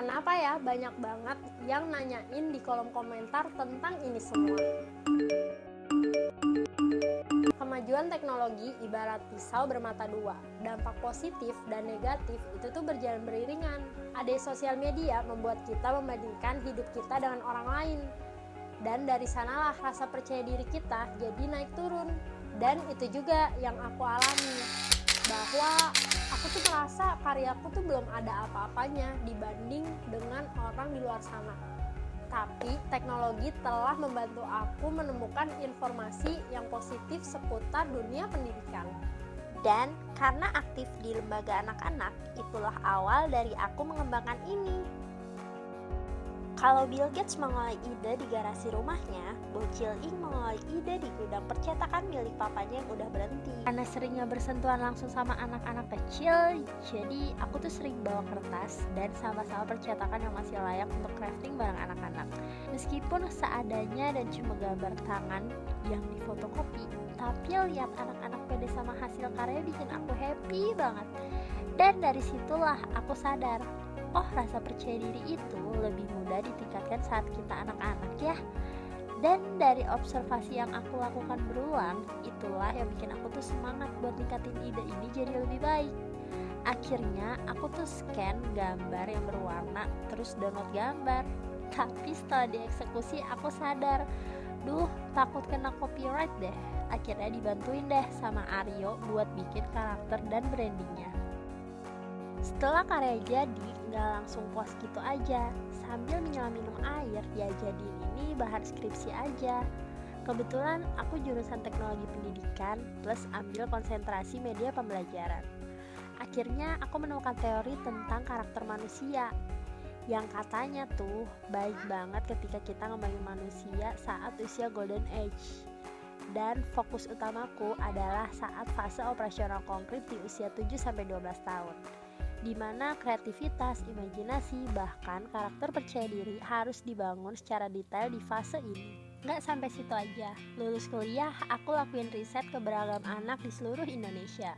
Kenapa ya banyak banget yang nanyain di kolom komentar tentang ini semua? Kemajuan teknologi ibarat pisau bermata dua. Dampak positif dan negatif itu tuh berjalan beriringan. Ada sosial media membuat kita membandingkan hidup kita dengan orang lain. Dan dari sanalah rasa percaya diri kita jadi naik turun. Dan itu juga yang aku alami. Bahwa aku tuh merasa karyaku tuh belum ada apa-apanya dibanding dengan orang di luar sana. Tapi teknologi telah membantu aku menemukan informasi yang positif seputar dunia pendidikan. Dan karena aktif di lembaga anak-anak, itulah awal dari aku mengembangkan ini. Kalau Bill Gates mengoleh ide di garasi rumahnya, Bocil Ing mengoleh ide di gudang percetakan milik papanya yang udah berhenti. Karena seringnya bersentuhan langsung sama anak-anak kecil, jadi aku tuh sering bawa kertas dan sama-sama percetakan yang masih layak untuk crafting bareng anak-anak. Meskipun seadanya dan cuma gambar tangan yang difotokopi, tapi lihat anak-anak pede sama hasil karya bikin aku happy banget. Dan dari situlah aku sadar, oh rasa percaya diri itu lebih mudah ditingkatkan saat kita anak-anak ya. Dan dari observasi yang aku lakukan berulang, itulah yang bikin aku tuh semangat buat ningkatin ide ini jadi lebih baik. Akhirnya aku tuh scan gambar yang berwarna, terus download gambar. Tapi setelah dieksekusi aku sadar, takut kena copyright deh. Akhirnya dibantuin deh sama Aryo buat bikin karakter dan brandingnya. Setelah karya jadi, gak langsung puas gitu aja. Sambil menyelam minum air, ya jadiin ini bahan skripsi aja. Kebetulan aku jurusan teknologi pendidikan plus ambil konsentrasi media pembelajaran. Akhirnya aku menemukan teori tentang karakter manusia yang katanya tuh baik banget ketika kita ngembangin manusia saat usia golden age. Dan fokus utamaku adalah saat fase operasional konkret di usia 7-12 tahun, di mana kreativitas, imajinasi, bahkan karakter percaya diri harus dibangun secara detail di fase ini. Nggak sampai situ aja, lulus kuliah aku lakuin riset ke beragam anak di seluruh Indonesia.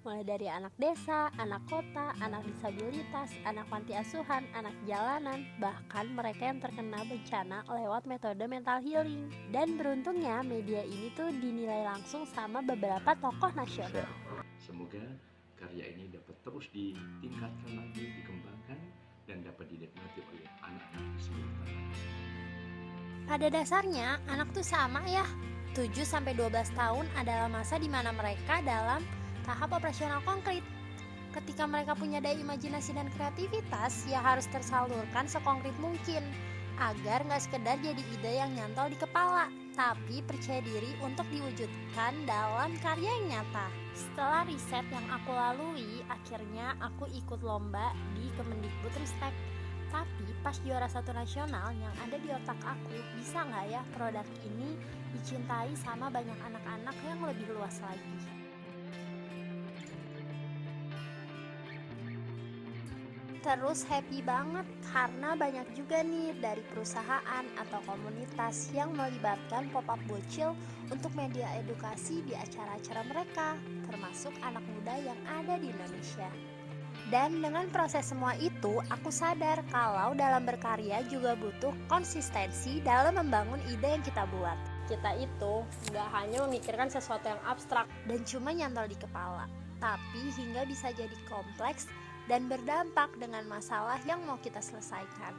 Mulai dari anak desa, anak kota, anak disabilitas, anak panti asuhan, anak jalanan, bahkan mereka yang terkena bencana lewat metode mental healing. Dan beruntungnya media ini tuh dinilai langsung sama beberapa tokoh nasional. Semoga karya ini dapat terus ditingkatkan lagi, dikembangkan, dan dapat dinikmati oleh anak-anak di seluruh tanah air. Pada dasarnya, anak tuh sama ya. 7-12 tahun adalah masa di mana mereka dalam tahap operasional konkret. Ketika mereka punya daya imajinasi dan kreativitas, ya harus tersalurkan sekonkret mungkin, agar nggak sekedar jadi ide yang nyantol di kepala, tapi percaya diri untuk diwujudkan dalam karya yang nyata. Setelah riset yang aku lalui, akhirnya aku ikut lomba di Kemendikbudristek. Tapi pas juara 1 nasional, yang ada di otak aku, bisa nggak ya produk ini dicintai sama banyak anak-anak yang lebih luas lagi. Terus happy banget karena banyak juga nih dari perusahaan atau komunitas yang melibatkan pop-up bocil untuk media edukasi di acara-acara mereka, termasuk anak muda yang ada di Indonesia. Dan dengan proses semua itu, aku sadar kalau dalam berkarya juga butuh konsistensi dalam membangun ide yang kita buat. Kita itu gak hanya memikirkan sesuatu yang abstrak dan cuma nyantol di kepala, tapi hingga bisa jadi kompleks dan berdampak dengan masalah yang mau kita selesaikan.